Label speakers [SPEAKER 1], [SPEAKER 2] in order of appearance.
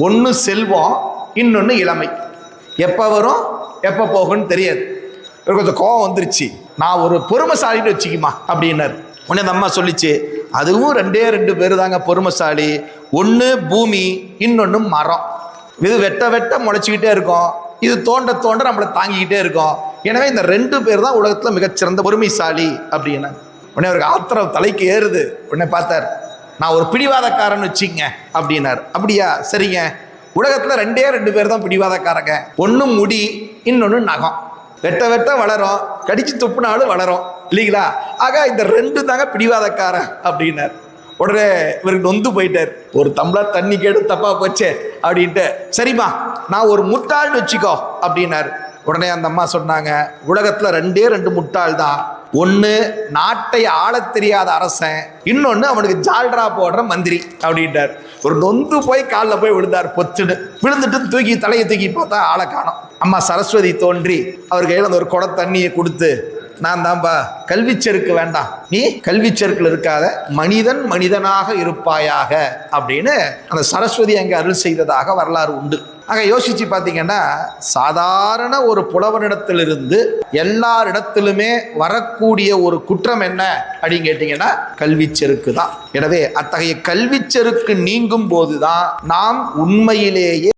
[SPEAKER 1] ஒன்று செல்வம், இன்னொன்று இளமை. எப்போ வரும் எப்போ போகும்னு தெரியாது. கொஞ்சம் கோவம் வந்துருச்சு, நான் ஒரு பொறுமைசாலின்னு வச்சுக்குமா அப்படின்னாரு. உடனே அந்த அம்மா சொல்லிச்சு, அதுவும் ரெண்டு பேர் தாங்க பொறுமைசாலி. ஒன்று பூமி, இன்னொன்று மரம். இது வெட்ட வெட்ட முளைச்சிக்கிட்டே இருக்கும், இது தோண்ட தோண்ட நம்மளை தாங்கிக்கிட்டே இருக்கும். எனவே இந்த 2 பேர் தான் உலகத்தில் மிகச்சிறந்த பொறுமைசாலி அப்படின்னா. உடனே அவருக்கு ஆத்திரம் தலைக்கு ஏறுது. உடனே பார்த்தார், நான் ஒரு பிடிவாதக்காரன்னு வச்சுங்க அப்படின்னார். அப்படியா, சரிங்க. உலகத்தில் 2 பேர் தான் பிடிவாதக்காரங்க. ஒன்று முடி, இன்னொன்று நகம். வெட்ட வெட்ட வளரும், கடிச்சு துப்புனாலும் வளரும் இல்லைங்களா. ஆக இந்த 2 தாங்க பிடிவாதக்காரன் அப்படின்னார். உடனே இவருக்கு நொந்து போயிட்டார். ஒரு டம்ளர் தண்ணி கேட்டு தப்பா போச்சே அப்படின்ட்டு, சரிம்மா நான் ஒரு முட்டாள்னு வச்சுக்கோ அப்படின்னாரு. உடனே அந்த அம்மா சொன்னாங்க, உலகத்துல 2 முட்டாள் தான். ஒன்று நாட்டை ஆள தெரியாத அரசன், இன்னொன்று அவனுக்கு ஜால்ரா போடுற மந்திரி அப்படின்ட்டார். ஒரு நொந்து போய் காலில் போய் விழுந்தார். பொச்சுன்னு விழுந்துட்டு தலையை தூக்கி பார்த்தா ஆளை காணோம். அம்மா சரஸ்வதி தோன்றி அவர் கையில் அந்த ஒரு குடம் தண்ணியை கொடுத்து, நான் தான்பா கல்விச்செருக்கு வேண்டாம், நீ கல்விச்செருக்கில் இருக்காத, மனிதன் மனிதனாக இருப்பாயாக அப்படின்னு அந்த சரஸ்வதி அங்கே அருள் செய்ததாக வரலாறு உண்டு. ஆக யோசிச்சு பார்த்தீங்கன்னா, சாதாரண ஒரு புலவனிடத்திலிருந்து எல்லாரிடத்திலுமே வரக்கூடிய ஒரு குற்றம் என்ன அப்படின்னு கேட்டீங்கன்னா கல்விச்செருக்கு தான். எனவே அத்தகைய கல்விச்செருக்கு நீங்கும் போதுதான் நாம் உண்மையிலேயே